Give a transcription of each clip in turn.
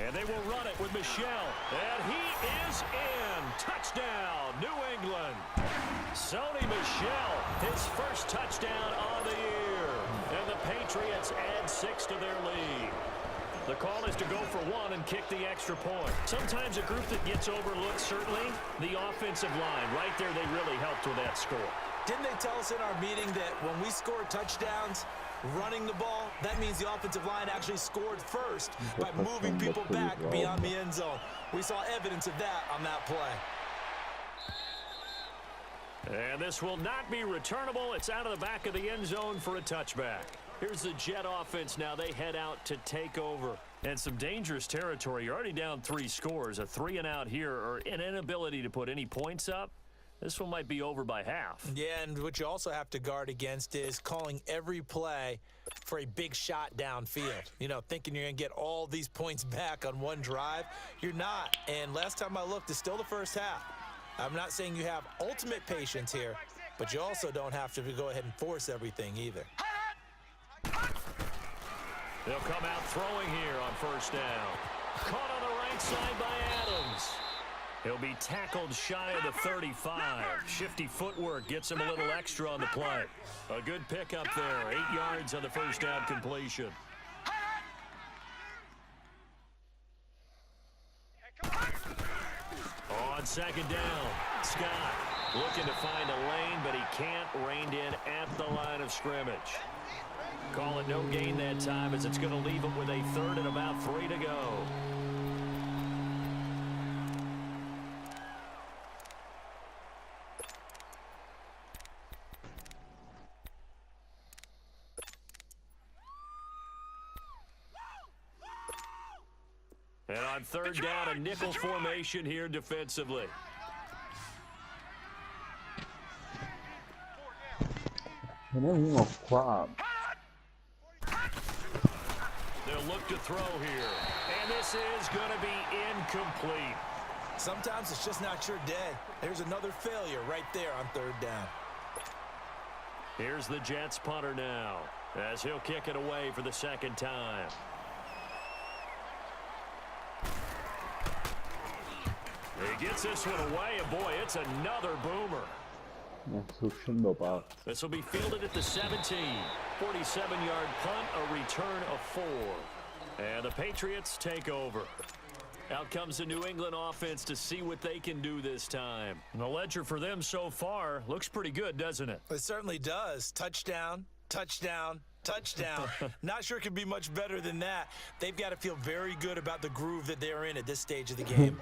And they will run it with Michel. And he is in. Touchdown, New England. Sony Michel, his first touchdown on the year. And the Patriots add 6 to their lead. The call is to go for 1 and kick the extra point. Sometimes a group that gets overlooked, certainly, the offensive line. Right there, they really helped with that score. Didn't they tell us in our meeting that when we score touchdowns, running the ball, that means the offensive line actually scored first by moving people back beyond the end zone. We saw evidence of that on that play. And this will not be returnable. It's out of the back of the end zone for a touchback. Here's the Jet offense now. They head out to take over. And some dangerous territory. You're already down 3 scores. A 3-and-out here or an inability to put any points up. This one might be over by half. Yeah, and what you also have to guard against is calling every play for a big shot downfield. You know, thinking you're going to get all these points back on one drive. You're not. And last time I looked, it's still the first half. I'm not saying you have ultimate patience here, but you also don't have to go ahead and force everything either. They'll come out throwing here on first down. Caught on the right side by Adams. He'll be tackled shy of the 35. Shifty footwork gets him a little extra on the play. A good pickup there. 8 yards on the first down completion. On second down, Scott looking to find a lane, but he can't. Reined in at the line of scrimmage. Call it no gain that time as it's going to leave him with a 3rd and about 3 to go. And on 3rd down, a nickel formation here defensively. They'll look to throw here. And this is going to be incomplete. Sometimes it's just not your day. There's another failure right there on 3rd down. Here's the Jets punter now as he'll kick it away for the 2nd time. He gets this one away, and boy, it's another boomer. This will be fielded at the 17. 47-yard punt, a return of 4. And the Patriots take over. Out comes the New England offense to see what they can do this time. And the ledger for them so far looks pretty good, doesn't it? It certainly does. Touchdown, touchdown, touchdown. Not sure it could be much better than that. They've got to feel very good about the groove that they're in at this stage of the game.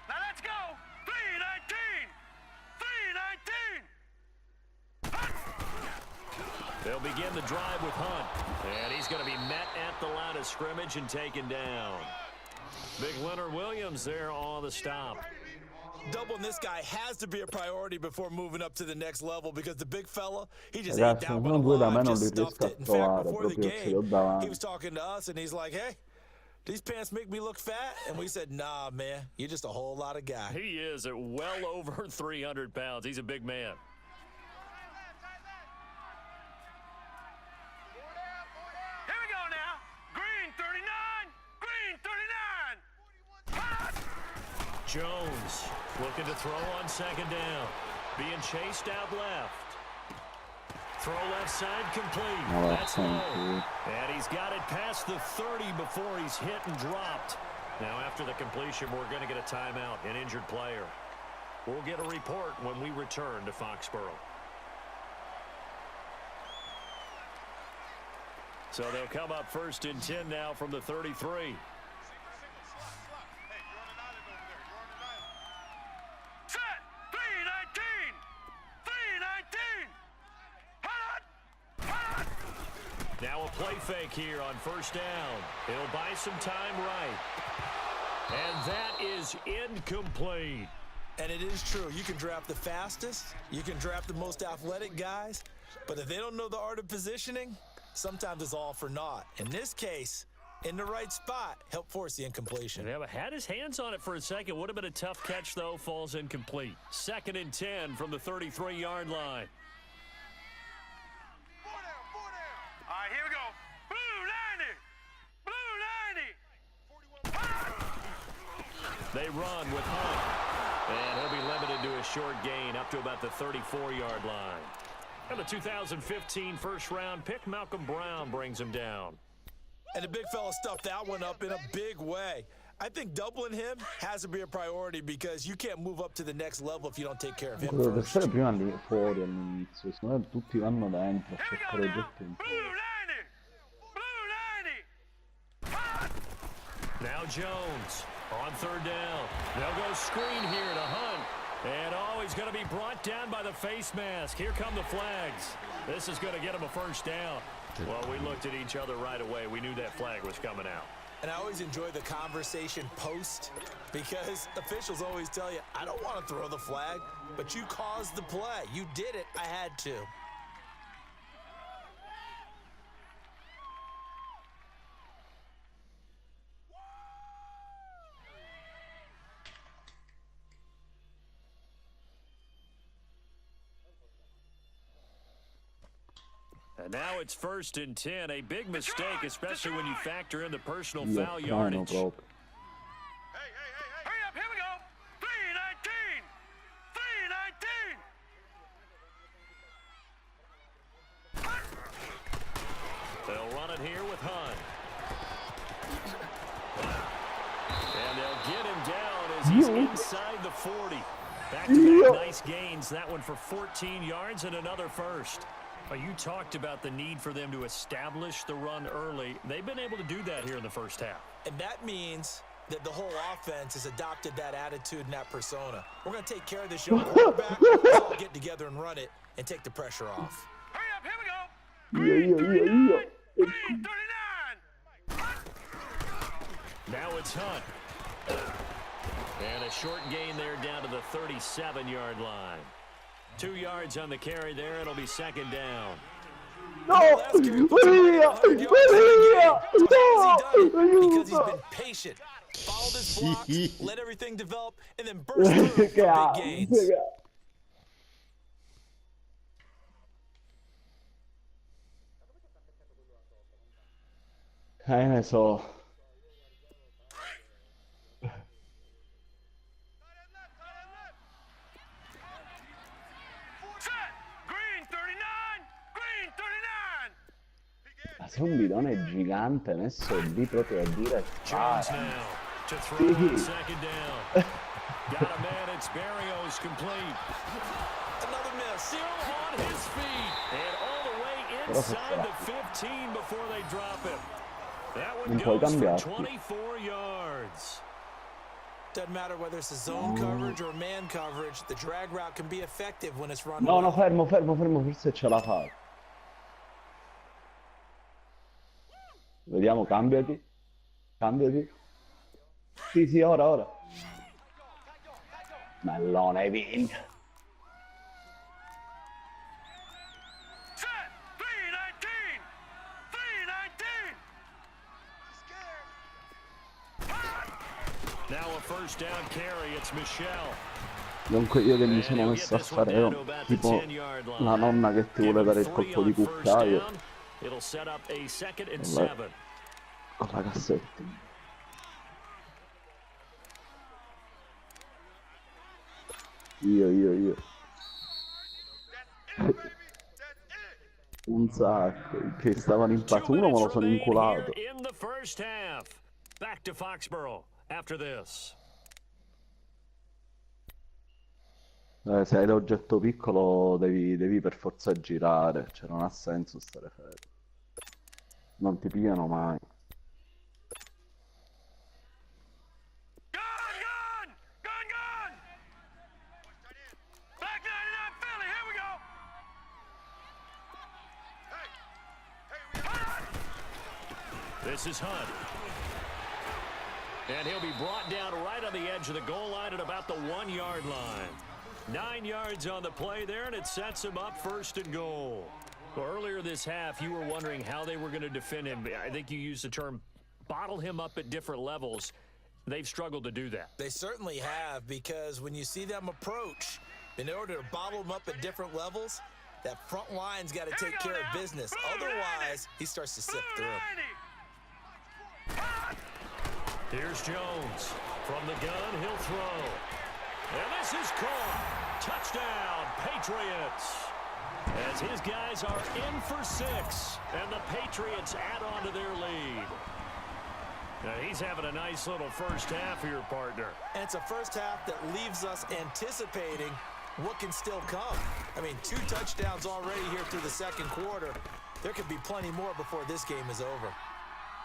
Now let's go. 3-19. They'll begin the drive with Hunt. And he's going to be met at the line of scrimmage and taken down. Big Leonard Williams there on the stop. Doubling this guy has to be a priority before moving up to the next level because the big fella, he just ate that one alive, just stuffed it. In fact, before the game, he was talking to us, and he's like, hey, these pants make me look fat? And we said, nah, man, you're just a whole lot of guy. He is at well over 300 pounds. He's a big man. Here we go now. Green 39. Green 39. Jones looking to throw on 2nd down. Being chased out left. Throw left side complete. That's low. And he's got it past the 30 before he's hit and dropped. Now after the completion, we're going to get a timeout, an injured player. We'll get a report when we return to Foxborough. So they'll come up 1st and 10 now from the 33. Now a play fake here on 1st down. He'll buy some time right. And that is incomplete. And it is true. You can draft the fastest. You can draft the most athletic guys. But if they don't know the art of positioning, sometimes it's all for naught. In this case, in the right spot, help force the incompletion. Yeah, but had his hands on it for a second. Would have been a tough catch, though. Falls incomplete. 2nd and 10 from the 33-yard line. All right, here we go. Blue 90. Blue 90. They run with Hunt. And he'll be limited to a short gain up to about the 34-yard line. And the 2015 first-round pick, Malcolm Brown, brings him down. And the big fella stuffed that one up in a big way. I think doubling him has to be a priority because you can't move up to the next level if you don't take care of him Deve first. essere prima lì fuori all'inizio, secondo me tutti vanno dentro a Here we go cercare now. oggetti. Blue 90. Blue 90. Now Jones on third down. They'll go screen here to Hunt. And he's going to be brought down by the face mask. Here come the flags. This is going to get him a first down. Well, we looked at each other right away. We knew that flag was coming out. And I always enjoy the conversation post because officials always tell you, I don't want to throw the flag, but you caused the play. You did it. I had to. And now it's 1st and 10. A big mistake, especially when you factor in the personal Io foul strano yardage. proprio. Hey. Hurry up. Here we go. 319. 319. They'll run it here with Hunt. And they'll get him down as he's inside the 40. Back-to-back nice gains. That one for 14 yards and another first. You talked about the need for them to establish the run early. They've been able to do that here in the first half. And that means that the whole offense has adopted that attitude and that persona. We're going to take care of this young quarterback. Let's all get together and run it and take the pressure off. Hurry up. Here we go. Io. Green 39. Now it's Hunt. And a short gain there down to the 37-yard line. 2 yards on the carry there. It'll be second down. No! Because he's been patient. Followed his blocks, let everything develop, and then burst through for big gains. Ne so. Set. Green 39. Green 39. Ma se un bidone gigante messo lì proprio a dire Jones spara. now to throw on second down. Got a man. It's Barrios complete. Another miss. Still on his feet. And all the way inside the 15 before they drop him. That one goes for 24 yards. Doesn't matter whether it's a zone coverage or man coverage, the drag route can be effective when it's run No, well. no, fermo, forse ce la fa. Vediamo, cambiati. Sì, ora. Mellone, vinto. Set. 319. 319. Now a first down carry. It's Michelle. Dunque io che mi sono messo a fare tipo la nonna che ti vuole dare il colpo di cucchiaio It'll set up a 2nd and 7. con la cassetta. Io. Un sacco, che stavano in pace. Uno me lo sono inculato. In the first half. Back to Foxborough after this. Se hai l'oggetto piccolo devi per forza girare, cioè non ha senso stare fermo. Non ti pigliano mai. Gun. Back 99 Philly. Here we go. This is Hunt. And he'll be brought down right on the edge of the goal line at about the 1-yard line. 9 yards on the play there, and it sets him up 1st and goal. Well, earlier this half, you were wondering how they were going to defend him. I think you used the term bottle him up at different levels. They've struggled to do that. They certainly have, because when you see them approach, in order to bottle them up at different levels, that front line's got to take care of business. Otherwise, he starts to sift through. Here's Jones From the gun, he'll throw. And this is caught. Touchdown, Patriots. As his guys are in for 6, and the Patriots add on to their lead. Now, he's having a nice little first half here, partner. And it's a first half that leaves us anticipating what can still come. I mean, 2 touchdowns already here through the second quarter. There could be plenty more before this game is over.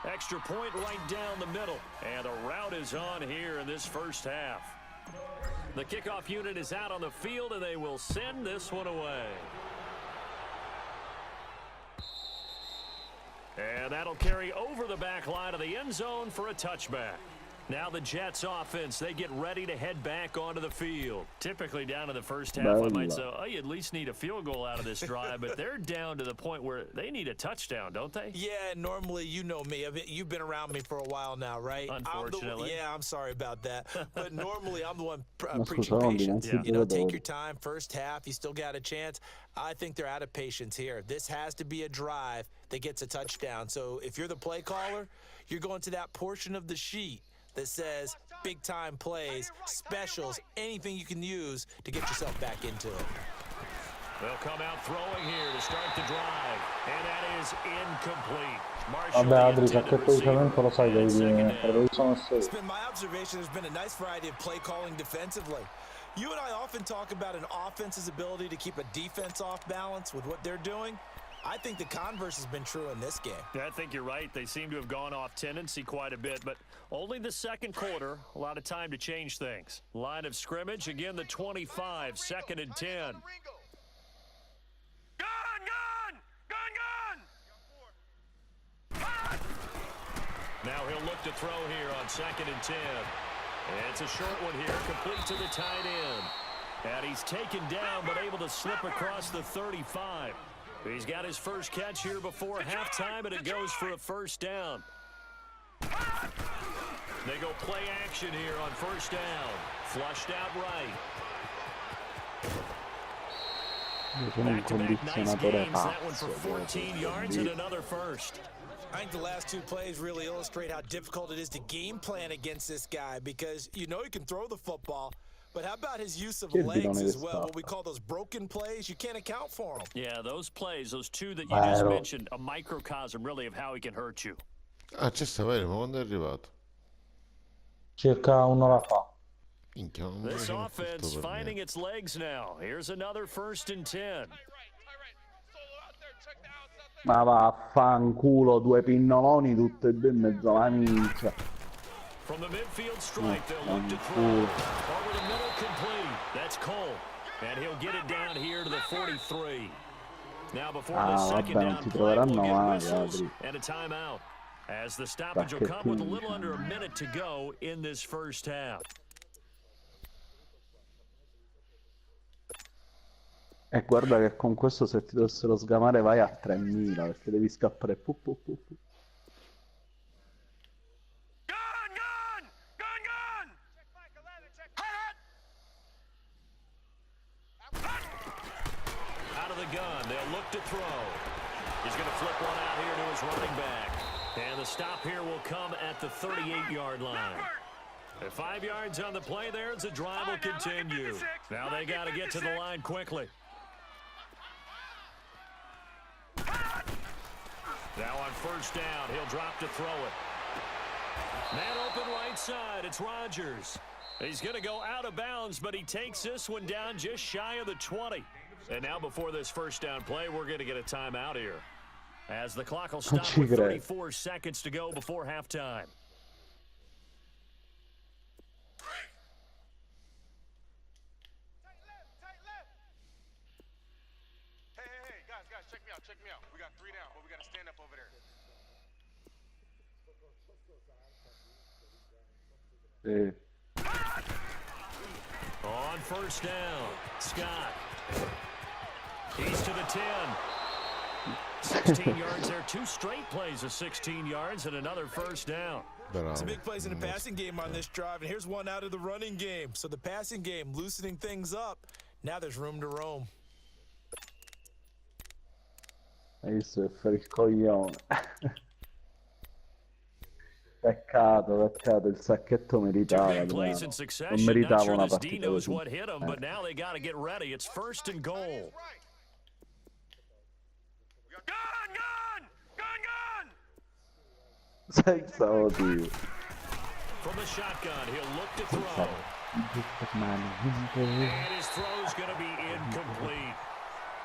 Extra point right down the middle. And the route is on here in this first half. The kickoff unit is out on the field, and they will send this one away. And that'll carry over the back line of the end zone for a touchback. Now the Jets offense, they get ready to head back onto the field. Typically down in the first half, I might say, oh, you at least need a field goal out of this drive, but they're down to the point where they need a touchdown, don't they? Yeah, normally, you know me. I mean, you've been around me for a while now, right? Unfortunately. I'm sorry about that. But normally, I'm the one preaching patience. Yeah. You know, take your time. First half, you still got a chance. I think they're out of patience here. This has to be a drive that gets a touchdown. So if you're the play caller, you're going to that portion of the sheet that says big-time plays, specials, anything you can use to get yourself back into it. They'll come out throwing here to start the drive, and that is incomplete. Vabbè Adri, perché solitamente lo sai che sono It's been my observation there's been a nice variety of play calling defensively. You and I often talk about an offense's ability to keep a defense off balance with what they're doing. I think the converse has been true in this game. Yeah, I think you're right. They seem to have gone off tendency quite a bit, but only the second quarter, a lot of time to change things. Line of scrimmage, again the 25, 2nd and 10. Gun! Gun! Gun! Gun! Now he'll look to throw here on 2nd and 10. And it's a short one here, complete to the tight end. And he's taken down, but able to slip across the 35. He's got his first catch here before halftime, and it goes for a first down. They go play action here on first down. Flushed out right. Back-to-back nice games. That one for 14 yards and another first. I think the last 2 plays really illustrate how difficult it is to game plan against this guy because you know he can throw the football, but how about his use of legs as well? What we call those broken plays, you can't account for them. Yeah, those plays, those 2 that you just mentioned, a microcosm really of how he can hurt you. Ah, c'è Saverio, ma quando è arrivato? circa un'ora fa. This offense finding its legs now. Here's another 1st and 10. Ma vaffanculo, 2 pinnoloni tutte e 2 in mezzo alla minchia. From the midfield stripe, they'll look to throw. Over the middle, complete. That's Cole. And he'll get it down here to the 43. Now before the second down play, we'll get whistles and a timeout. As the stoppage will come with a little under a minute to go in this first half. E guarda che con questo se ti dovessero sgamare vai a 3000 perché devi scappare Gun! Gun! Gun! Gun! Out of the gun, they'll look to throw. He's going to flip one out here to his running back. And the stop here will come at the 38-yard line. At 5 yards on the play there, as the drive will continue. Now they got to get to the line quickly. Now on first down, he'll drop to throw it. Man open right side, it's Rodgers. He's going to go out of bounds, but he takes this one down just shy of the 20. And now before this first down play, we're going to get a timeout here. As the clock will stop with 34 seconds to go before halftime. Hey, guys, check me out. We got 3 down, but we got to stand up over there. On first down, Scott. He's to the 10. 16 yards there. 2 straight plays of 16 yards and another first down. Some big plays in the passing game on this drive, and here's one out of the running game. So the passing game loosening things up. Now there's room to roam. Hai visto che fare il coglione. Peccato, il sacchetto Two meritava big plays in almeno. Non succession. Not meritava sure una this D partita knows così. what hit him, but now they got to get ready. It's 1st and goal. Gun! Senza motivo. From the shotgun, he'll look to throw. And his throw's going to be incomplete.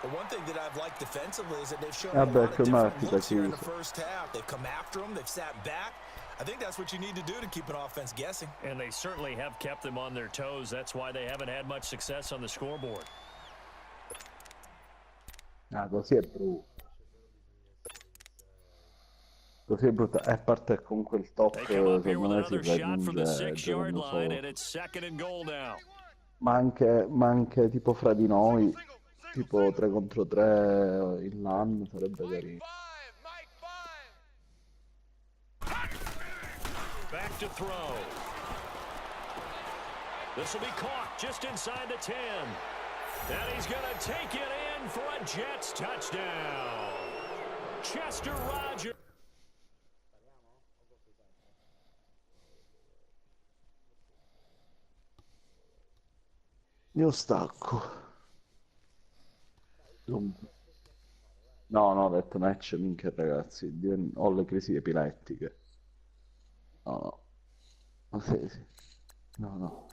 The one thing that I've liked defensively is that they've shown a Vabbè, lot of different com'è looks here in the chiuso. first half. They've come after them. They've sat back. I think that's what you need to do to keep an offense guessing. And they certainly have kept them on their toes. That's why they haven't had much success on the scoreboard. Ah, così è brutto. Così è brutto. E a parte che con quel top, They come up here secondo with me si another shot from the raggiunge 6-yard giocando line, solo. and it's 2nd and goal now. Ma anche tipo fra di noi, tipo 3 contro 3 in LAN sarebbe carino. Back to throw. This will be caught just inside the 10. And he's going to take it in for a Jets touchdown. Chester Rogers. Io stacco. No, ho detto match, minchia ragazzi, ho le crisi epilettiche. No. Ma sì. No.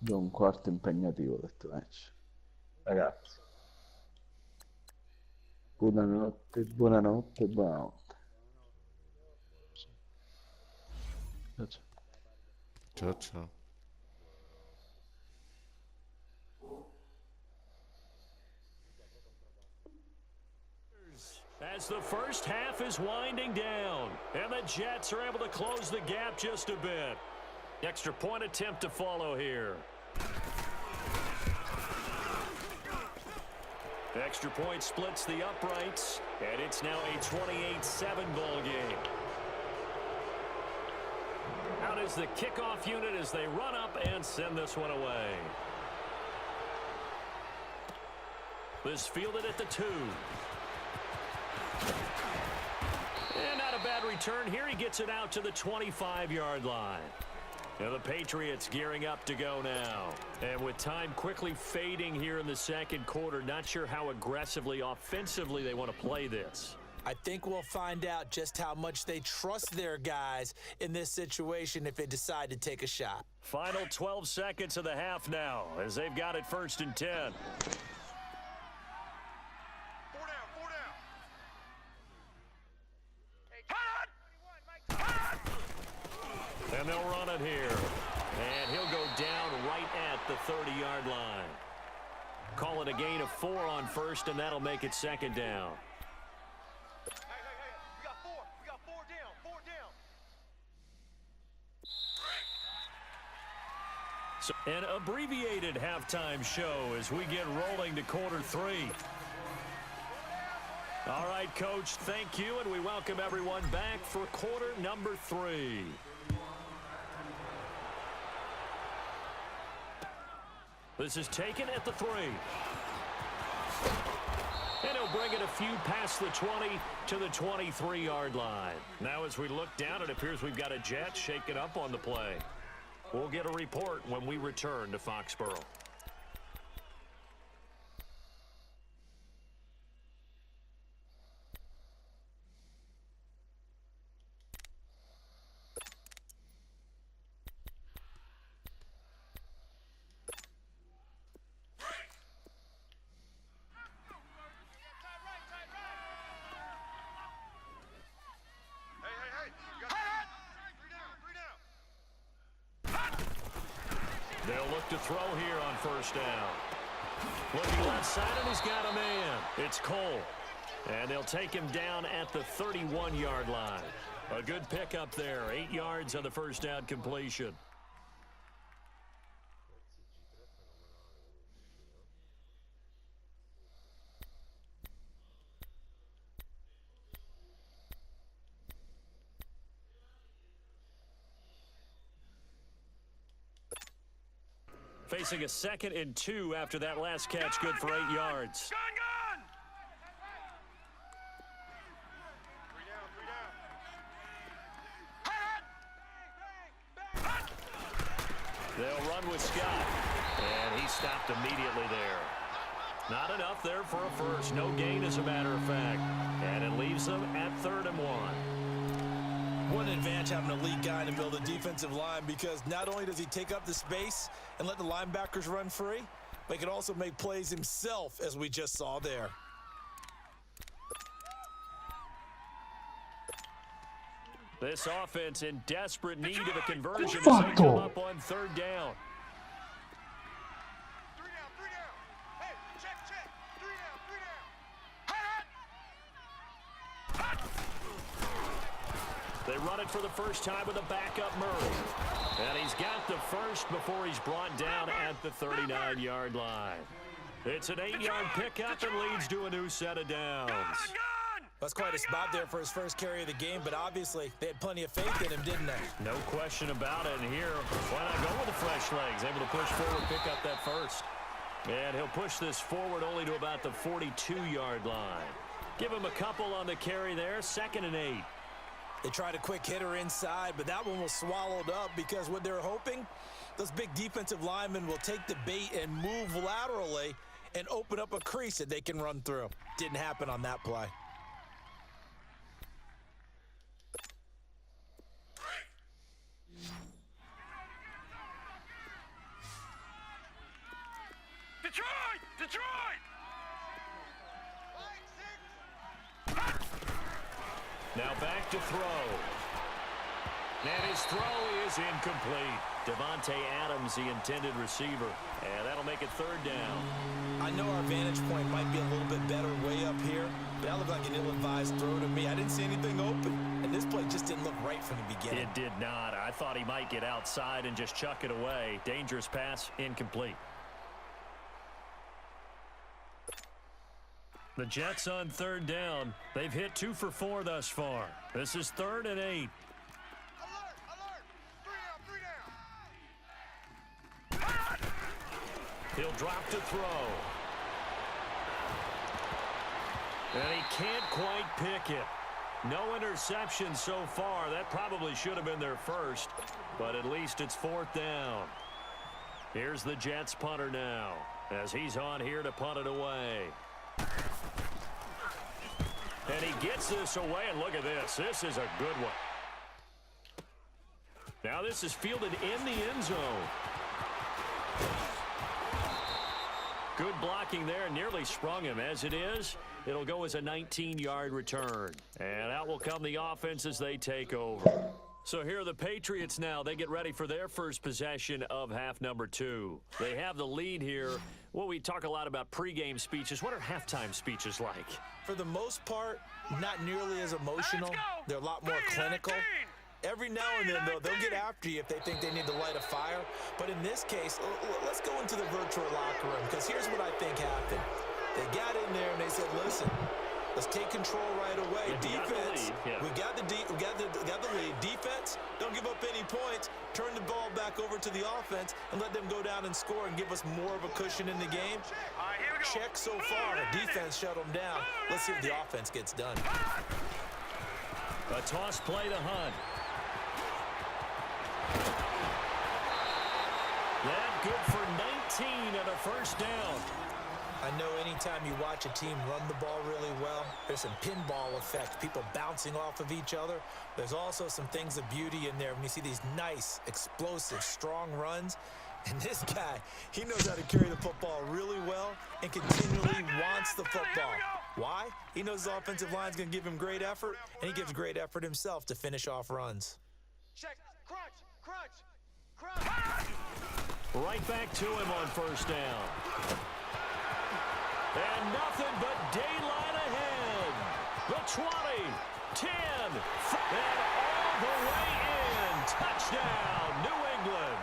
Io ho un quarto impegnativo, ho detto match. Ragazzi. Buonanotte. Ciao. Ciao. As the first half is winding down, and the Jets are able to close the gap just a bit. Extra point attempt to follow here. Extra point splits the uprights, and it's now a 28-7 ball game. Out is the kickoff unit as they run up and send this one away. This fielded at the 2. And not a bad return here. He gets it out to the 25-yard line. And the Patriots gearing up to go now. And with time quickly fading here in the second quarter, not sure how aggressively, offensively they want to play this. I think we'll find out just how much they trust their guys in this situation if they decide to take a shot. Final 12 seconds of the half now as they've got it 1st and 10. And they'll run it here. And he'll go down right at the 30-yard line. Call it a gain of 4 on 1st, and that'll make it 2nd down. We got 4. We got 4 down. 4 down. So, an abbreviated halftime show as we get rolling to quarter 3. All right, Coach, thank you, and we welcome everyone back for quarter number 3. This is taken at the 3. And he'll bring it a few past the 20 to the 23-yard line. Now as we look down, it appears we've got a Jet shaken up on the play. We'll get a report when we return to Foxborough. They'll look to throw here on 1st down. Looking left side, and he's got a man. It's Cole. And they'll take him down at the 31-yard line. A good pickup there. 8 yards on the 1st down completion. Facing a 2nd and 2 after that last catch, good for 8 yards. run with Scott. And he stopped immediately there. Not enough there for a first. No gain, as a matter of fact. And it leaves them at 3rd and 1. What an advantage having a lead guy in the middle of the defensive line, because not only does he take up the space and let the linebackers run free, but he can also make plays himself, as we just saw there. This offense in desperate need of a conversion as they come up on 3rd down. 3 down, 3 down. Hey, check. 3 down, 3 down. They run it for the first time with a backup Murray. And he's got the first before he's brought down at the 39-yard line. It's an 8-yard pickup and leads to a new set of downs. That's quite a spot there for his first carry of the game, but obviously they had plenty of faith in him, didn't they? No question about it. And here, why not go with the fresh legs? Able to push forward, pick up that first. And he'll push this forward only to about the 42-yard line. Give him a couple on the carry there, 2nd and 8. They tried a quick hitter inside, but that one was swallowed up because what they're hoping, those big defensive linemen will take the bait and move laterally and open up a crease that they can run through. Didn't happen on that play. Detroit! Now back to throw. And his throw is incomplete. Devontae Adams, the intended receiver. And that'll make it 3rd down. I know our vantage point might be a little bit better way up here, but that looked like an ill-advised throw to me. I didn't see anything open, and this play just didn't look right from the beginning. It did not. I thought he might get outside and just chuck it away. Dangerous pass, incomplete. The Jets on 3rd down. They've hit 2 for 4 thus far. This is 3rd and 8. Alert! 3 down! He'll drop to throw. And he can't quite pick it. No interception so far. That probably should have been their first, but at least it's 4th down. Here's the Jets punter now, as he's on here to punt it away. And he gets this away, and look at this. This is a good one. Now this is fielded in the end zone. Good blocking there, nearly sprung him. As it is, it'll go as a 19-yard return. And out will come the offense as they take over. So here are the Patriots now. They get ready for their first possession of half number 2. They have the lead here. Well, we talk a lot about pregame speeches. What are halftime speeches like? For the most part, not nearly as emotional. They're a lot more clinical. Every now and then, though, they'll get after you if they think they need to light a fire. But in this case, let's go into the virtual locker room, because here's what I think happened. They got in there and they said, listen, let's take control right away. Defense, we got the lead. Defense, don't give up any points. Turn the ball back over to the offense and let them go down and score and give us more of a cushion in the game. Check so far. The defense shut them down. Let's see if the offense gets done. A toss play to Hunt. That good for 19 and a first down. I know anytime you watch a team run the ball really well, there's some pinball effect, people bouncing off of each other. There's also some things of beauty in there when you see these nice, explosive, strong runs. And this guy, he knows how to carry the football really well and continually wants the football. Why? He knows the offensive line's going to give him great effort, and he gives great effort himself to finish off runs. Check, crunch. Right back to him on first down. And nothing but daylight ahead. The 20, 10, and all the way in. Touchdown, New England.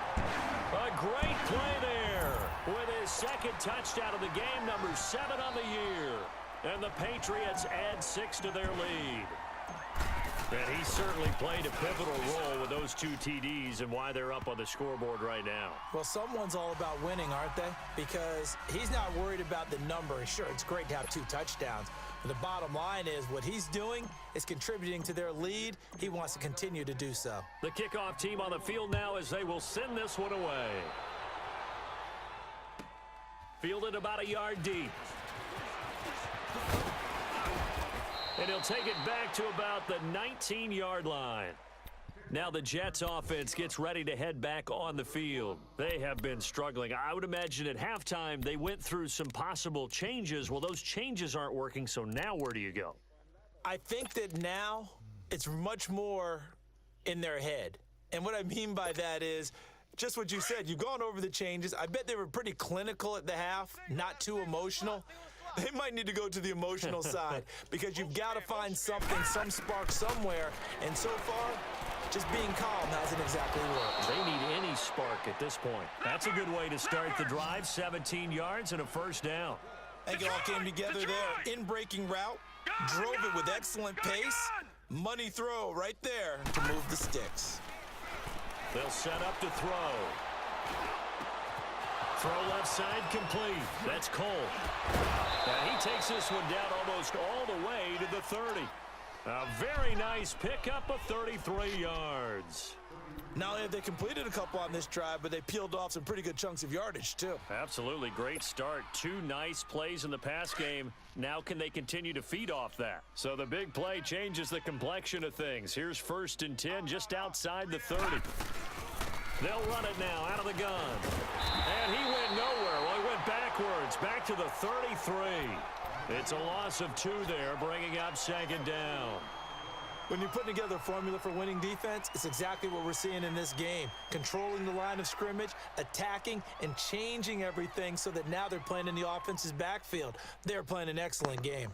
A great play there with his second touchdown of the game, number 7 on the year. And the Patriots add 6 to their lead. And he certainly played a pivotal role with those 2 TDs and why they're up on the scoreboard right now. Well, someone's all about winning, aren't they? Because he's not worried about the number. Sure, it's great to have 2 touchdowns. But the bottom line is what he's doing is contributing to their lead. He wants to continue to do so. The kickoff team on the field now as they will send this one away. Fielded about a yard deep. And he'll take it back to about the 19-yard line. Now the Jets offense gets ready to head back on the field. They have been struggling. I would imagine at halftime they went through some possible changes. Well, those changes aren't working, so now where do you go? I think that now it's much more in their head. And what I mean by that is just what you said. You've gone over the changes. I bet they were pretty clinical at the half, not too emotional. They might need to go to the emotional side because you've got to find something, some spark somewhere. And so far, just being calm hasn't exactly worked. They need any spark at this point. That's a good way to start the drive. 17 yards and a first down. I think it all came together there. In-breaking route, drove it with excellent pace. Money throw right there to move the sticks. They'll set up to throw. Throw left side complete. That's Cole. And he takes this one down almost all the way to the 30. A very nice pickup of 33 yards. Not only have they completed a couple on this drive, but they peeled off some pretty good chunks of yardage, too. Absolutely great start. 2 nice plays in the pass game. Now can they continue to feed off that? So the big play changes the complexion of things. Here's 1st and 10 just outside the 30. They'll run it now out of the gun. And he went nowhere. Well, he went backwards, back to the 33. It's a loss of 2 there, bringing up 2nd down. When you're putting together a formula for winning defense, it's exactly what we're seeing in this game. Controlling the line of scrimmage, attacking, and changing everything so that now they're playing in the offense's backfield. They're playing an excellent game.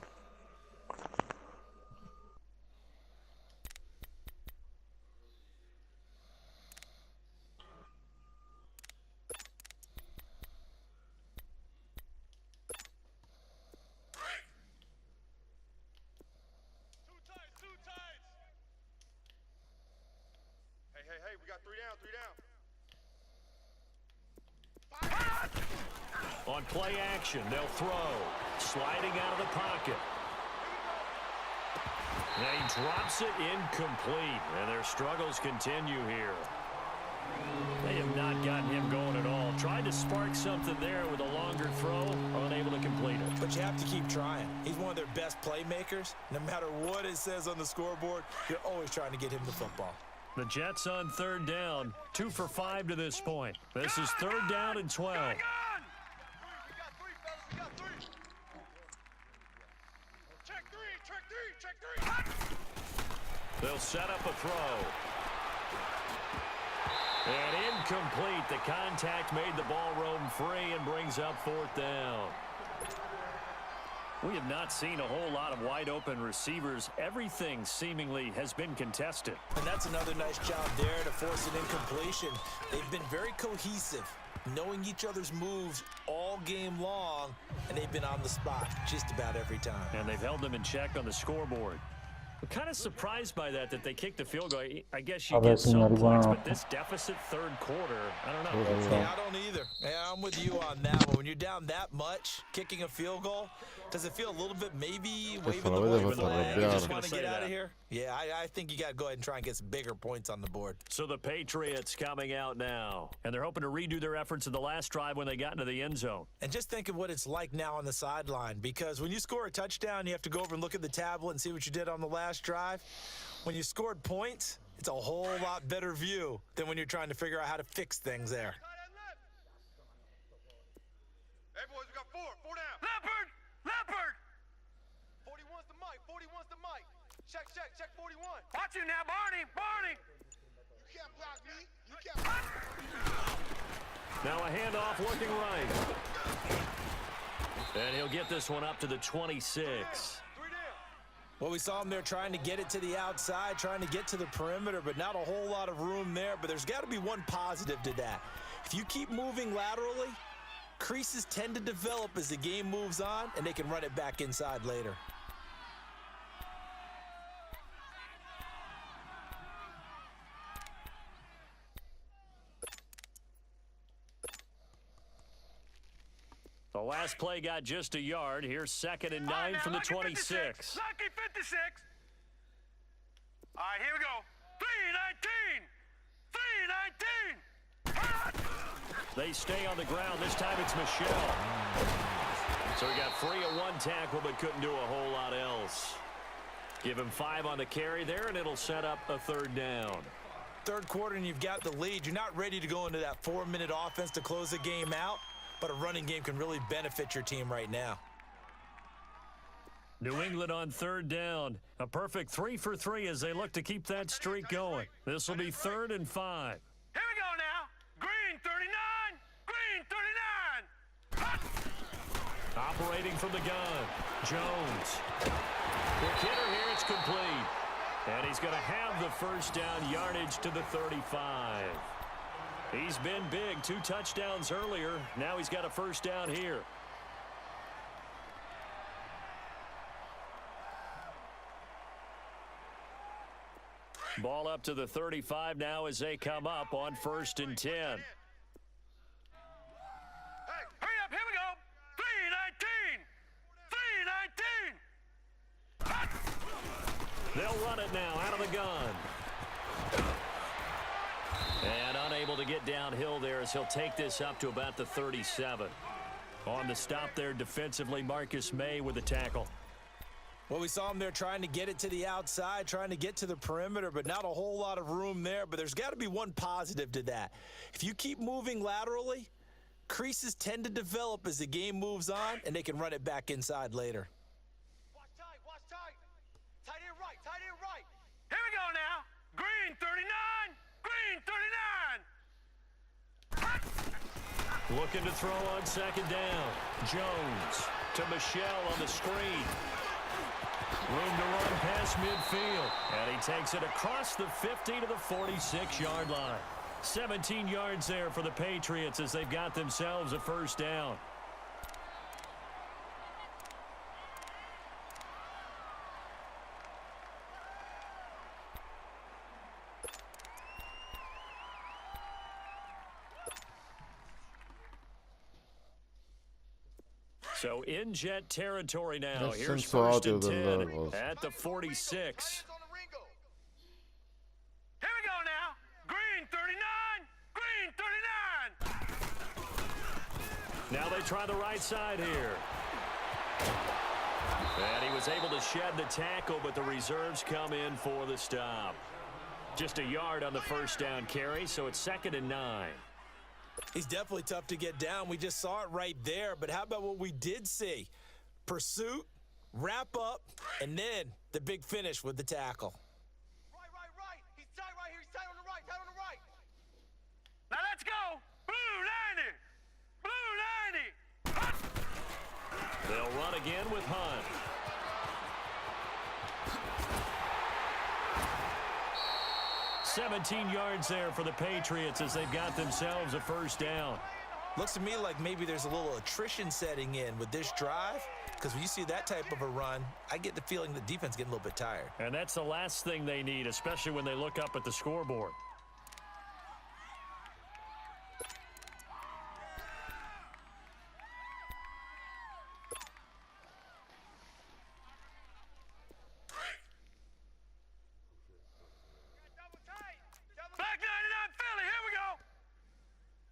Hey, we got 3 down. On play action, they'll throw. Sliding out of the pocket. And he drops it incomplete. And their struggles continue here. They have not gotten him going at all. Tried to spark something there with a longer throw, unable to complete it. But you have to keep trying. He's one of their best playmakers. No matter what it says on the scoreboard, you're always trying to get him the football. The Jets on 3rd down, 2 for 5 to this point. This is 3rd down and 12. We got 3, fellas. We got 3. Check 3. They'll set up a throw. And incomplete. The contact made the ball roam free and brings up 4th down. We have not seen a whole lot of wide-open receivers. Everything seemingly has been contested. And that's another nice job there to force an incompletion. They've been very cohesive, knowing each other's moves all game long, and they've been on the spot just about every time. And they've held them in check on the scoreboard. I'm kind of surprised by that they kicked the field goal. I guess you get some points, but this deficit 3rd quarter, I don't know. Yeah, I don't either. Yeah, I'm with you on that one. When you're down that much, kicking a field goal, does it feel a little bit maybe waving the white flag? You just want to get out of here? Yeah, I think you got to go ahead and try and get some bigger points on the board. So the Patriots coming out now, and they're hoping to redo their efforts in the last drive when they got into the end zone. And just think of what it's like now on the sideline, because when you score a touchdown, you have to go over and look at the tablet and see what you did on the last drive. When you scored points, it's a whole lot better view than when you're trying to figure out how to fix things there. Hey, boys, we got 4 down. Leopard! 41's the mic. Check 41. Watch you now, Barney. You can't block me. You can't block me. Now a handoff looking right. And he'll get this one up to the 26. 3 down. Well, we saw him there trying to get it to the outside, trying to get to the perimeter, but not a whole lot of room there. But there's got to be one positive to that. If you keep moving laterally, creases tend to develop as the game moves on, and they can run it back inside later. The last play got just a yard. Here's 2nd and 9 from the 26. Lucky 56. All right, here we go. 3-19. They stay on the ground. This time it's Michelle. So he got free of one tackle but couldn't do a whole lot else. Give him 5 on the carry there, and it'll set up a 3rd down. Third quarter, and you've got the lead. You're not ready to go into that 4-minute offense to close the game out, but a running game can really benefit your team right now. New England on 3rd down. A perfect 3 for 3 as they look to keep that streak going. This will be 3rd and 5. Here we go now. Green 39. Green 39. Operating from the gun. Jones. Quick hitter here. It's complete. And he's going to have the first down yardage to the 35. He's been big. 2 touchdowns earlier. Now he's got a first down here. Ball up to the 35 now as they come up on 1st and 10. Hey, hurry up. Here we go. 319. 319. They'll run it now out of the gun. And unable to get downhill there as he'll take this up to about the 37. On the stop there defensively, Marcus May with the tackle. Well, we saw him there trying to get it to the outside, trying to get to the perimeter, but not a whole lot of room there. But there's got to be one positive to that. If you keep moving laterally, creases tend to develop as the game moves on, and they can run it back inside later. Watch tight. Watch tight. Tight end right. Tight end right. Here we go now. Green 39. Green 39. Looking to throw on 2nd down. Jones to Michelle on the screen. Room to run past midfield. And he takes it across the 50 to the 46-yard line. 17 yards there for the Patriots as they've got themselves a first down. So in Jet territory now. That's Here's so 1st and out of the 10 levels. at the 46. Here we go now. Green 39. Green 39. Now they try the right side here. And he was able to shed the tackle, but the reserves come in for the stop. Just a yard on the first down carry, so it's 2nd and 9. He's definitely tough to get down. We just saw it right there. But how about what we did see? Pursuit, wrap up, and then the big finish with the tackle. Right. He's tight right here. He's tight on the right. Tight on the right. Now let's go. Blue 90. Blue 90. They'll run again with Hunt. $17 yards there for the Patriots as they've got themselves a first down. Looks to me like maybe there's a little attrition setting in with this drive, because when you see that type of a run, I get the feeling the defense getting a little bit tired. And that's the last thing they need, especially when they look up at the scoreboard. Black 99 Philly. Here we go.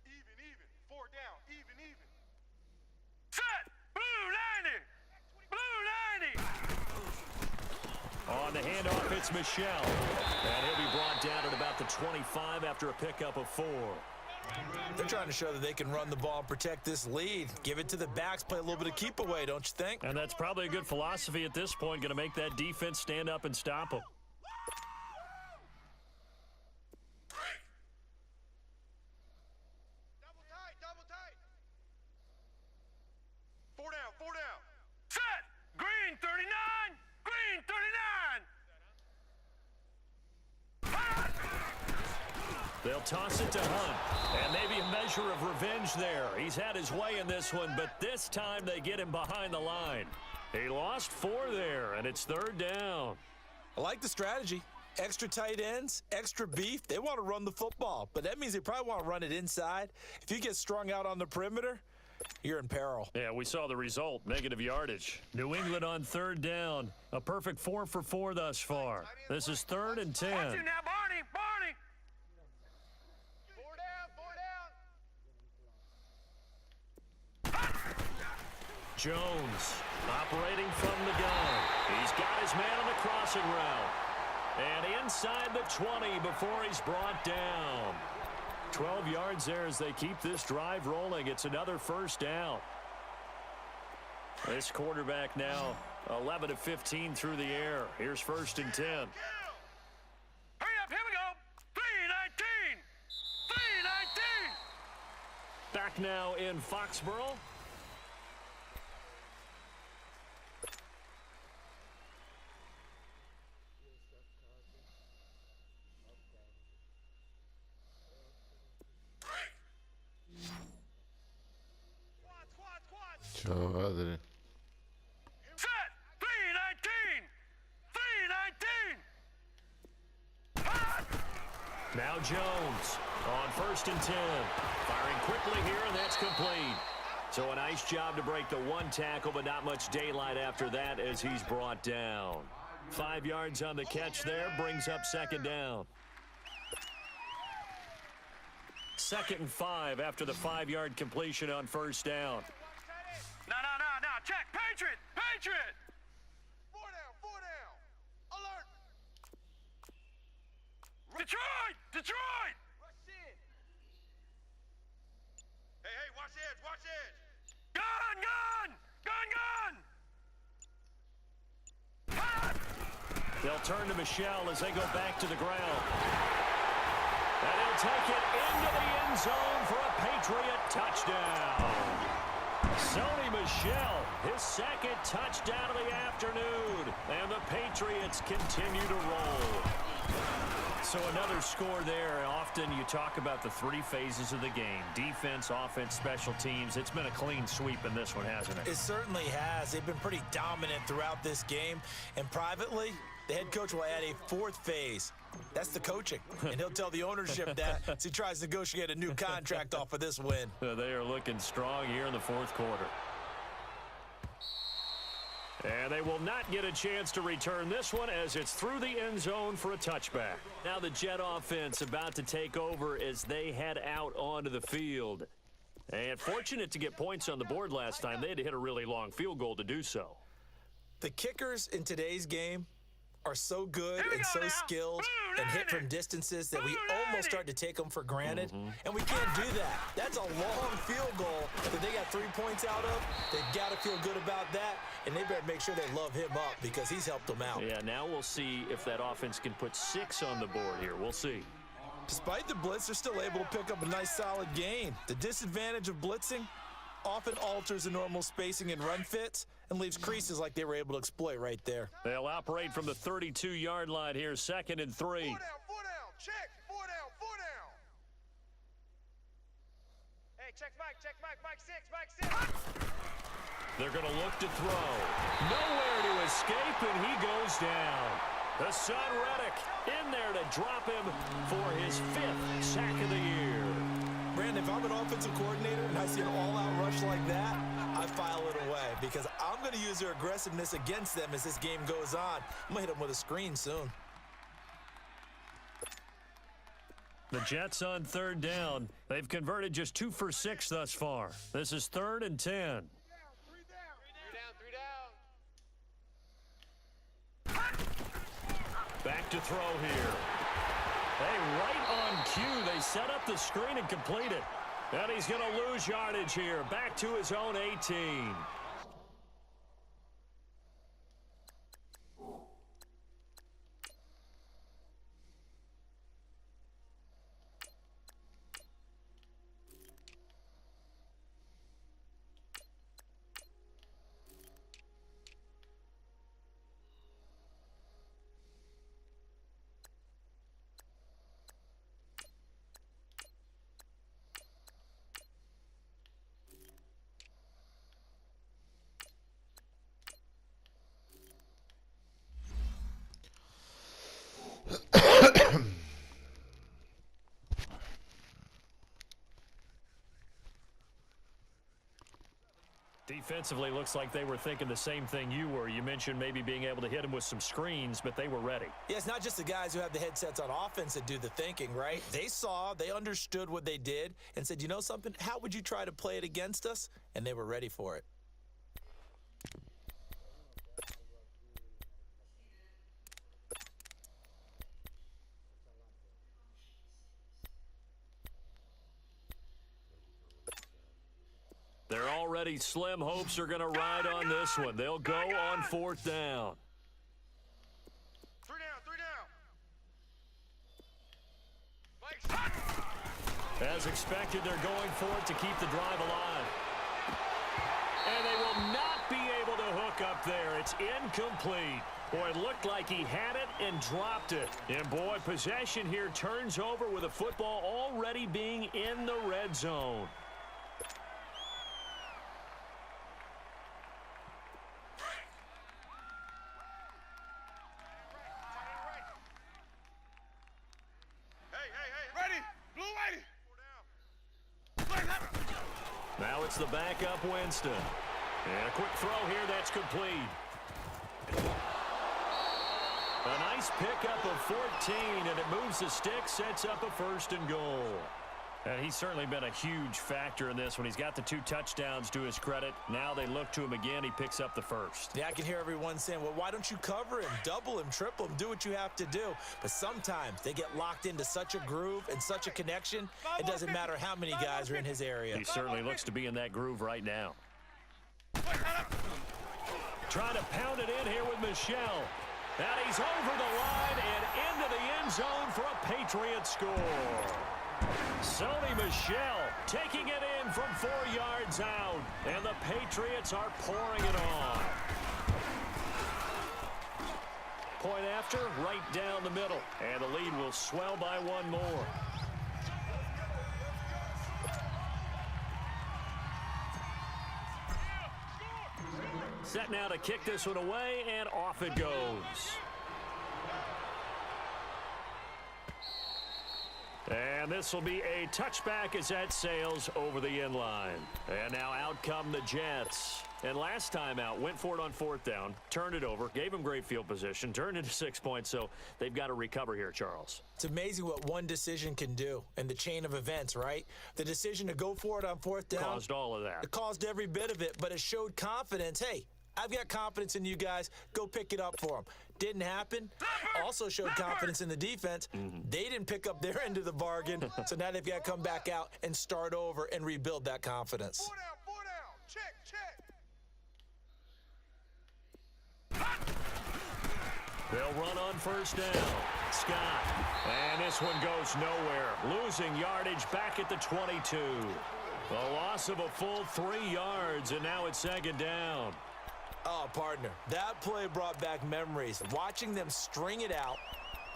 Even. 4 down. Even. Set. Blue 90. Blue 90. On the handoff, it's Michelle. And he'll be brought down at about the 25 after a pickup of 4. They're trying to show that they can run the ball and protect this lead. Give it to the backs, play a little bit of keep away, don't you think? And that's probably a good philosophy at this point, going to make that defense stand up and stop them. Double tight. 4 down. Set. Green 39. Green 39. They'll toss it to Hunt. And maybe a measure of revenge there. He's had his way in this one, but this time they get him behind the line. He lost 4 there, and it's 3rd down. I like the strategy. Extra tight ends, extra beef. They want to run the football, but that means they probably want to run it inside. If you get strung out on the perimeter, you're in peril. Yeah, we saw the result, negative yardage. New England on 3rd down. A perfect 4 for 4 thus far. This is 3rd and 10. Watch you now, Barney. 4 down. Jones operating from the gun. He's got his man on the crossing route. And inside the 20 before he's brought down. 12 yards there as they keep this drive rolling. It's another first down. This quarterback now 11 of 15 through the air. Here's 1st and 10. Hurry up, here we go. 3-19. 3-19. Back now in Foxborough. Ciao, padre. Set. 3-19. 3-19. Now Jones on 1st and 10. Firing quickly here, and that's complete. So a nice job to break the one tackle, but not much daylight after that as he's brought down. 5 yards on the catch there, brings up 2nd down. 2nd and 5 after the 5-yard completion on 1st down. No. Check. Patriot. 4 down. Alert. Detroit. Rush in. Hey, watch edge. Gun. They'll turn to Michelle as they go back to the ground. And he'll take it into the end zone for a Patriot touchdown. Sony Michel, his 2nd touchdown of the afternoon. And the Patriots continue to roll. So another score there. Often you talk about the 3 phases of the game. Defense, offense, special teams. It's been a clean sweep in this one, hasn't it? It certainly has. They've been pretty dominant throughout this game. And privately, the head coach will add a 4th phase. That's the coaching. And he'll tell the ownership that as he tries to negotiate a new contract off of this win. They are looking strong here in the 4th quarter. And they will not get a chance to return this one as it's through the end zone for a touchback. Now the Jet offense about to take over as they head out onto the field. And fortunate to get points on the board last time. They had to hit a really long field goal to do so. The kickers in today's game are so good and so skilled and hit from distances that we almost start to take them for granted. And we can't do that. That's a long field goal that they got 3 points out of. They've got to feel good about that, and they better make sure they love him up because he's helped them out. Yeah, now we'll see if that offense can put 6 on the board here. We'll see. Despite the blitz, they're still able to pick up a nice solid gain. The disadvantage of blitzing often alters the normal spacing and run fits and leaves creases like they were able to exploit right there. They'll operate from the 32-yard line here, 2nd and 3. 4 down. Check. 4 down. Hey, check Mike. Mike 6. They're going to look to throw. Nowhere to escape, and he goes down. The son Reddick in there to drop him for his 5th sack of the year. Brandon, if I'm an offensive coordinator and I see an all-out rush like that, I file it away because I'm going to use their aggressiveness against them as this game goes on. I'm going to hit them with a screen soon. The Jets on 3rd down. They've converted just 2 for 6 thus far. This is 3rd and 10. 3 down. Back to throw here. Hey, right on cue, they set up the screen and complete it. And he's going to lose yardage here. Back to his own 18. Defensively, looks like they were thinking the same thing you were. You mentioned maybe being able to hit them with some screens, but they were ready. Yeah, it's not just the guys who have the headsets on offense that do the thinking, right? They saw, they understood what they did and said, you know something, how would you try to play it against us? And they were ready for it. already slim hopes are going to ride on this one. They'll go on 4th down. 3 down. As expected, they're going for it to keep the drive alive. And they will not be able to hook up there. It's incomplete. Boy, it looked like he had it and dropped it. And boy, possession here turns over with a football already being in the red zone. Hey, ready? Blue lady. 4 down. Now it's the backup Winston. And a quick throw here that's complete. A nice pickup of 14, and it moves the stick, sets up a 1st and goal. And he's certainly been a huge factor in this when he's got the 2 touchdowns to his credit. Now they look to him again. He picks up the 1st. Yeah, I can hear everyone saying, well, why don't you cover him, double him, triple him, do what you have to do. But sometimes they get locked into such a groove and such a connection, it doesn't matter how many guys are in his area. He certainly looks to be in that groove right now. Trying to pound it in here with Michel. And he's over the line and into the end zone for a Patriots score. Sony Michel taking it in from 4 yards out. And the Patriots are pouring it on. Point after, right down the middle. And the lead will swell by 1 more. Set now to kick this one away, and off it goes. And this will be a touchback as that sails over the end line. And now out come the Jets. And last time out, went for it on 4th down, turned it over, gave them great field position, turned into 6 points, so they've got to recover here, Charles. It's amazing what one decision can do in the chain of events, right? The decision to go for it on 4th down. Caused all of that. It caused every bit of it, but it showed confidence. Hey, I've got confidence in you guys. Go pick it up for them. Didn't happen. Also showed confidence in the defense. They didn't pick up their end of the bargain, so now they've got to come back out and start over and rebuild that confidence. 4 down. Check. They'll run on 1st down. Scott. And this one goes nowhere. Losing yardage back at the 22. A loss of a full 3 yards, and now it's 2nd down. Oh, partner, that play brought back memories. Watching them string it out,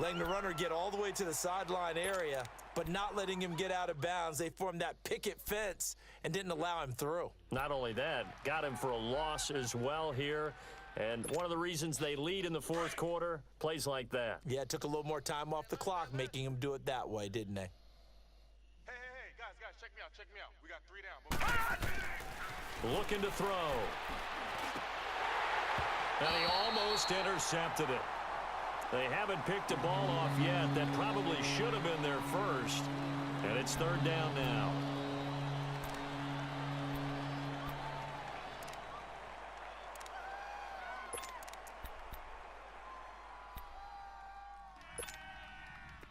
letting the runner get all the way to the sideline area, but not letting him get out of bounds. They formed that picket fence and didn't allow him through. Not only that, got him for a loss as well here. And one of the reasons they lead in the 4th quarter, plays like that. Yeah, it took a little more time off the clock, making him do it that way, didn't they? Hey, guys, check me out. We got 3 down. Looking to throw. And he almost intercepted it. They haven't picked a ball off yet. That probably should have been their first. And it's 3rd down now.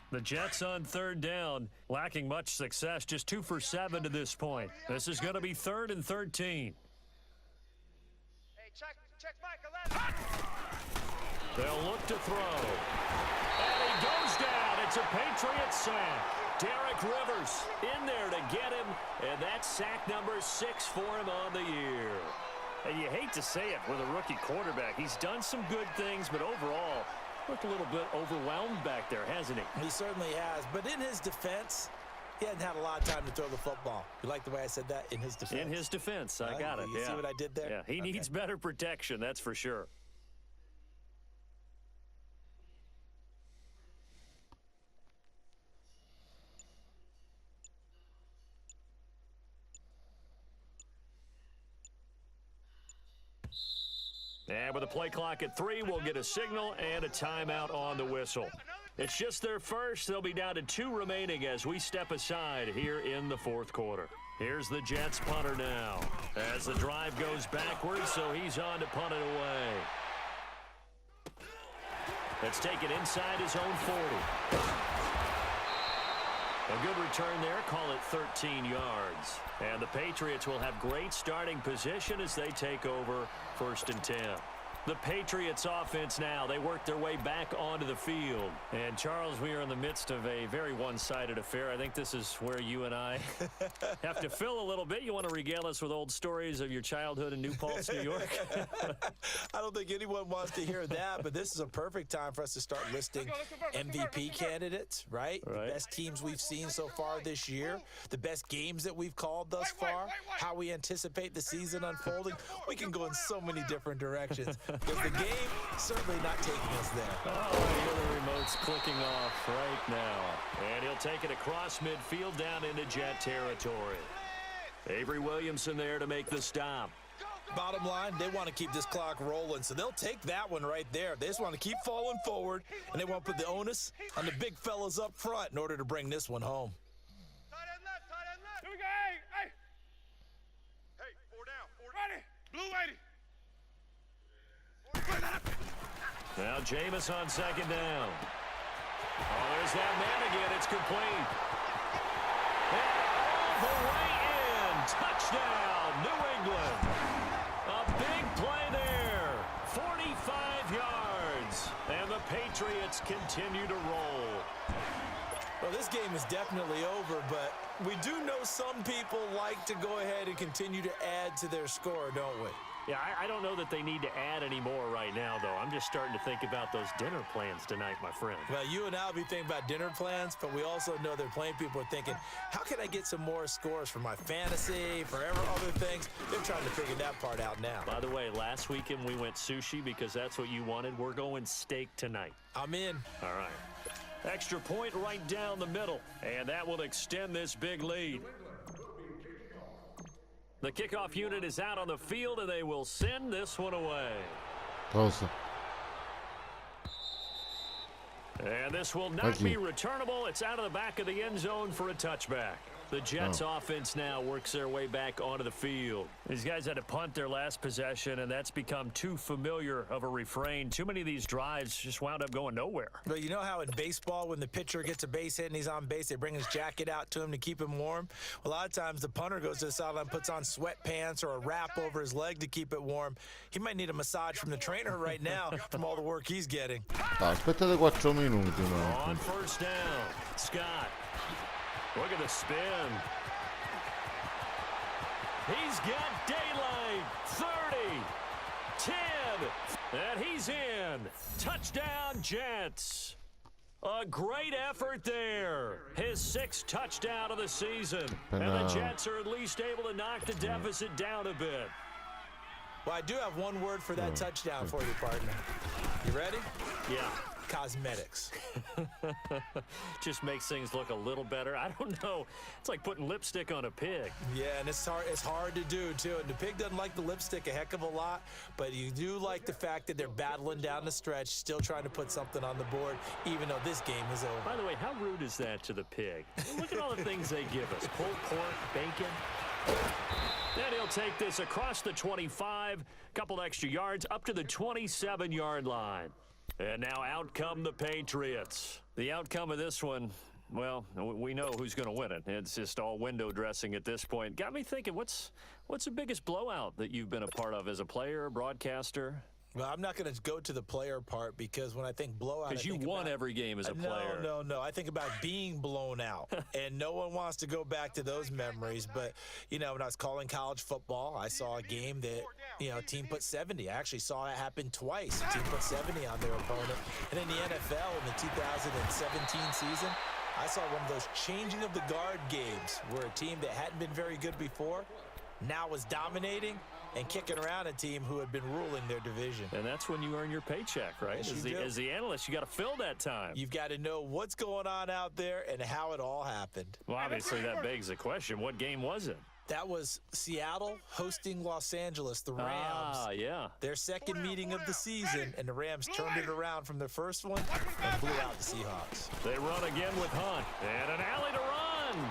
The Jets on 3rd down, lacking much success, just 2 for 7 to this point. This is going to be 3rd and 13. Hey, check Mike, 11. They'll look to throw. And he goes down. It's a Patriots sack. Derek Rivers in there to get him, and that's sack number 6 for him on the year. And you hate to say it with a rookie quarterback. He's done some good things, but overall, looked a little bit overwhelmed back there, hasn't he? He certainly has, but in his defense, he hasn't had a lot of time to throw the football. You like the way I said that? In his defense? In his defense, I got it. You see what I did there? Yeah, he needs better protection, that's for sure. And with a play clock at 3, we'll get a signal and a timeout on the whistle. It's just their first. They'll be down to 2 remaining as we step aside here in the 4th quarter. Here's the Jets punter now as the drive goes backwards, so he's on to punt it away. It's taken inside his own 40. A good return there. Call it 13 yards. And the Patriots will have great starting position as they take over 1st and 10. The Patriots offense now, they work their way back onto the field. And, Charles, we are in the midst of a very one-sided affair. I think this is where you and I have to fill a little bit. You want to regale us with old stories of your childhood in New Paltz, New York? I don't think anyone wants to hear that, but this is a perfect time for us to start listing MVP candidates, right? The best teams we've seen so far this year, the best games that we've called thus far, how we anticipate the season unfolding. We can go in so many different directions. Because the game certainly not taking us there. Oh, I hear the remote's clicking off right now. And he'll take it across midfield down into Jet territory. Avery Williamson there to make the stop. Bottom line, they want to keep this clock rolling, so they'll take that one right there. They just want to keep falling forward, and they want to put the onus on the big fellas up front in order to bring this one home. Tight end left. Here we go. Hey. Hey, 4 down. 4 ready. Blue 80. Now Jameis on 2nd down. Oh, there's that man again. It's complete. And all the way in. Touchdown, New England. A big play there. 45 yards. And the Patriots continue to roll. Well, this game is definitely over, but we do know some people like to go ahead and continue to add to their score, don't we? Yeah, I don't know that they need to add any more right now, though. I'm just starting to think about those dinner plans tonight, my friend. Well, you and I will be thinking about dinner plans, but we also know they're playing people are thinking, how can I get some more scores for my fantasy, for other things? They're trying to figure that part out now. By the way, last weekend we went sushi because that's what you wanted. We're going steak tonight. I'm in. All right. Extra point right down the middle, and that will extend this big lead. The kickoff unit is out on the field, and they will send this one away. Closer. And this will not be returnable. It's out of the back of the end zone for a touchback. The Jets offense now works their way back onto the field. These guys had to punt their last possession, and that's become too familiar of a refrain. Too many of these drives just wound up going nowhere. But you know how in baseball, when the pitcher gets a base hit and he's on base, they bring his jacket out to him to keep him warm? Well, a lot of times the punter goes to the sideline, puts on sweatpants or a wrap over his leg to keep it warm. He might need a massage from the trainer right now from all the work he's getting. Aspettate 4 minuti. On 1st down, Scott. Look at the spin. He's got daylight. 30, 10, and he's in. Touchdown, Jets. A great effort there. His 6th touchdown of the season. And the Jets are at least able to knock the deficit down a bit. Well, I do have one word for that touchdown for you, partner. You ready? Yeah. Cosmetics. Just makes things look a little better. I don't know. It's like putting lipstick on a pig. Yeah, and it's hard to do, too. And the pig doesn't like the lipstick a heck of a lot, but you do like the fact that they're battling down the stretch, still trying to put something on the board, even though this game is over. By the way, how rude is that to the pig? Look at all the things they give us. Pulled pork, bacon. Then he'll take this across the 25, couple extra yards, up to the 27-yard line. And now out come the Patriots. The outcome of this one, well, we know who's going to win it. It's just all window dressing at this point. Got me thinking, what's the biggest blowout that you've been a part of as a player, broadcaster? Well, I'm not going to go to the player part because when I think blowout, because you won every game as a player. No. I think about being blown out, and no one wants to go back to those memories. But, you know, when I was calling college football, I saw a game that, you know, a team put 70. I actually saw it happen twice. A team put 70 on their opponent. And in the NFL in the 2017 season, I saw one of those changing of the guard games where a team that hadn't been very good before now was dominating and kicking around a team who had been ruling their division. And that's when you earn your paycheck, right? Yes, as the analyst, you got to fill that time. You've got to know what's going on out there and how it all happened. Well, obviously that begs the question, what game was it? That was Seattle hosting Los Angeles, the Rams. Ah, yeah. Their second meeting of the season, and the Rams turned it around from their first one and blew out the Seahawks. They run again with Hunt, and an alley to run.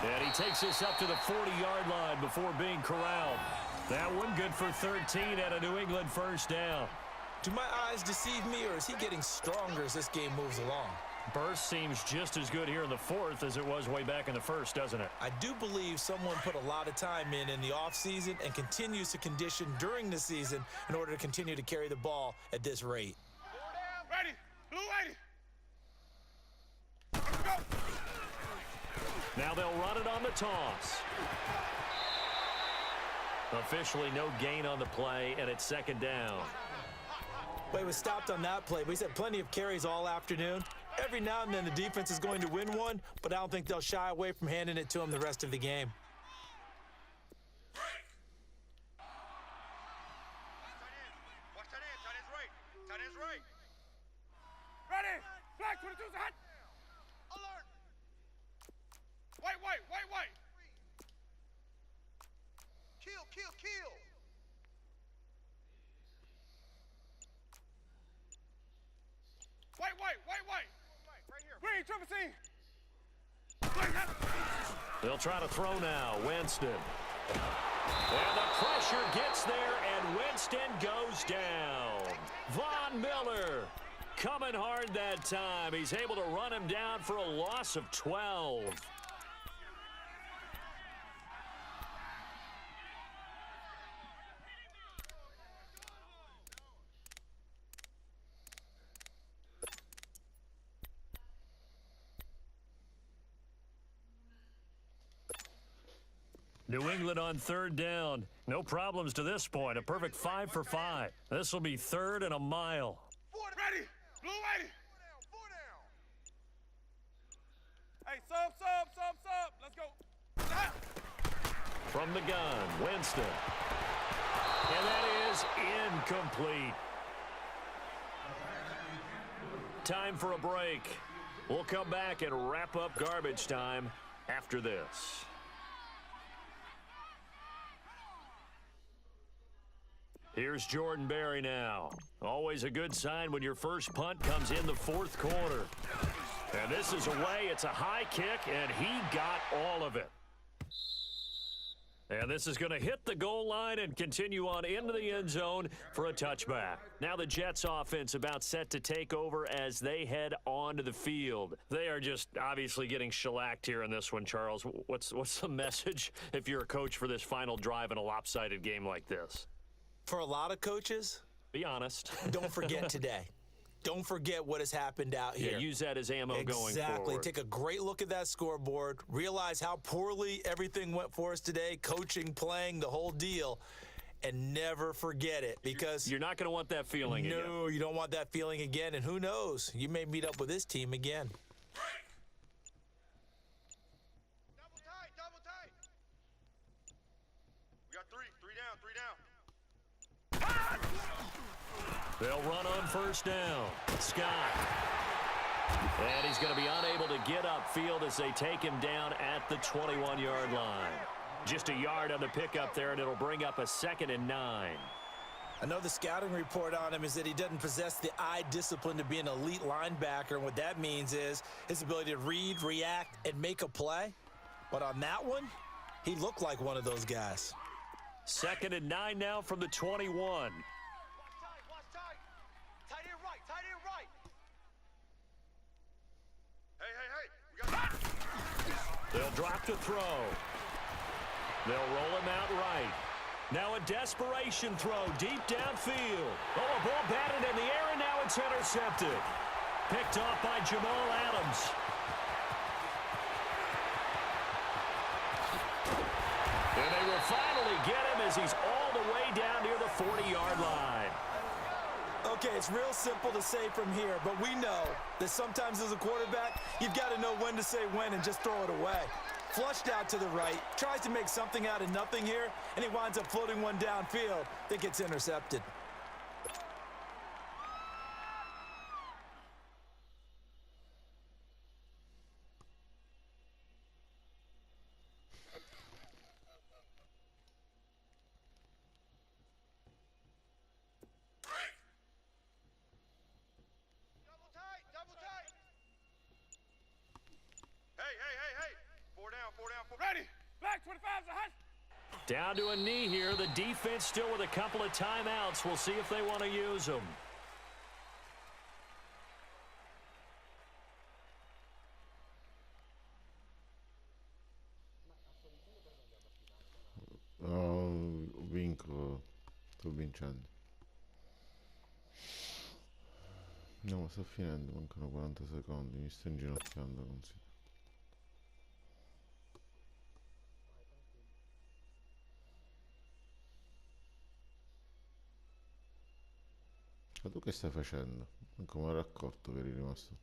And he takes this up to the 40-yard line before being corralled. That one good for 13 and a New England 1st down. Do my eyes deceive me, or is he getting stronger as this game moves along? Burst seems just as good here in the fourth as it was way back in the first, doesn't it? I do believe someone put a lot of time in the offseason and continues to condition during the season in order to continue to carry the ball at this rate. Ready. Blue 80. Let's go. Now they'll run it on the toss. Officially no gain on the play, and it's second down. Well, he was stopped on that play, but he's had plenty of carries all afternoon. Every now and then the defense is going to win one, but I don't think they'll shy away from handing it to him the rest of the game. Watch tight end. Tight end's right. Tight end's right. Ready. Black 22's hot. Alert. White. Kill. White. Right here. Green, triple C. They'll try to throw now. Winston. And the pressure gets there, and Winston goes down. Von Miller coming hard that time. He's able to run him down for a loss of 12. New England on third down. No problems to this point. A perfect 5 for 5. This will be third and a mile. Ready. Blue 80. Four down. Hey, sub. Let's go. From the gun, Winston. And that is incomplete. Time for a break. We'll come back and wrap up garbage time after this. Here's Jordan Berry now. Always a good sign when your first punt comes in the fourth quarter. And this is away. It's a high kick, and he got all of it. And this is going to hit the goal line and continue on into the end zone for a touchback. Now the Jets offense about set to take over as they head onto the field. They are just obviously getting shellacked here in this one, Charles. What's the message if you're a coach for this final drive in a lopsided game like this? For a lot of coaches, be honest. Don't forget today. Don't forget what has happened out here. Yeah, use that as ammo going forward. Exactly. Take a great look at that scoreboard. Realize how poorly everything went for us today, coaching, playing, the whole deal. And never forget it, because you're not going to want that feeling again. No, you don't want that feeling again. And who knows? You may meet up with this team again. Double tight. We got three down. They'll run on first down. Scott. And he's going to be unable to get upfield as they take him down at the 21-yard line. Just a yard on the pickup there, and it'll bring up a 2nd and 9. I know the scouting report on him is that he doesn't possess the eye discipline to be an elite linebacker. And what that means is his ability to read, react, and make a play. But on that one, he looked like one of those guys. 2nd and 9 now from the 21. Watch tight. Tight end right. Hey. We got They'll drop to throw. They'll roll him out right. Now a desperation throw deep downfield. Oh, a ball batted in the air, and now it's intercepted. Picked off by Jamal Adams. And they will finally get him as he's all the way down near the 40-yard line. Okay, it's real simple to say from here, but we know that sometimes as a quarterback, you've got to know when to say when and just throw it away. Flushed out to the right, tries to make something out of nothing here, and he winds up floating one downfield that gets intercepted. double tight. Hey. Four down. Ready. Black 25's a hot. Down to a knee here. The defense still with a couple of timeouts. We'll see if they want to use them. Sto vincendo. No, ma sto finendo, mancano 40 secondi, mi sto inginocchiando considera. Ma tu che stai facendo? Come ero accorto che eri rimasto.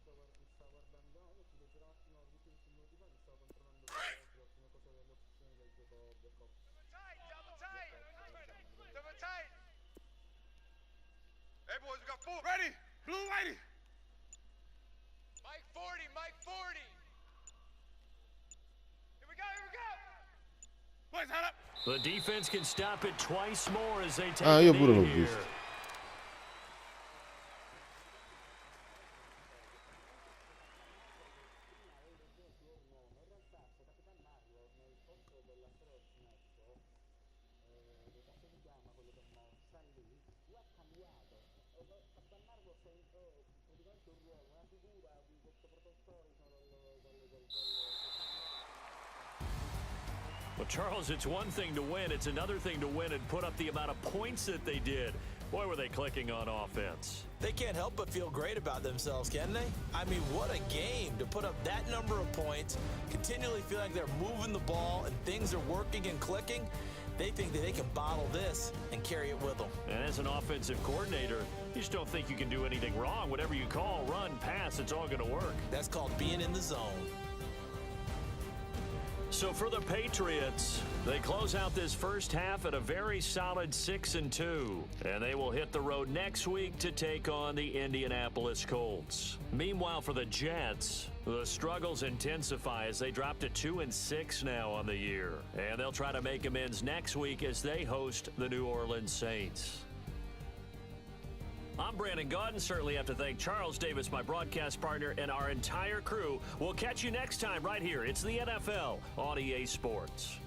Double tight. Double tight. Hey, boys, we got 4. Ready? Blue, whitey. Mike 40, Mike 40. Here we go, here we go. Boys, head up. The defense can stop it twice more as they take Ah, a io pure l'ho knee here. visto. Well, Charles, it's one thing to win. It's another thing to win and put up the amount of points that they did. Boy, were they clicking on offense. They can't help but feel great about themselves, can they? I mean, what a game to put up that number of points, continually feel like they're moving the ball and things are working and clicking. They think that they can bottle this and carry it with them. And as an offensive coordinator, you just don't think you can do anything wrong. Whatever you call, run, pass, it's all going to work. That's called being in the zone. So for the Patriots, they close out this first half at a very solid 6-2. And they will hit the road next week to take on the Indianapolis Colts. Meanwhile, for the Jets, the struggles intensify as they drop to 2-6 now on the year. And they'll try to make amends next week as they host the New Orleans Saints. I'm Brandon Gaudin. Certainly have to thank Charles Davis, my broadcast partner, and our entire crew. We'll catch you next time right here. It's the NFL on EA Sports.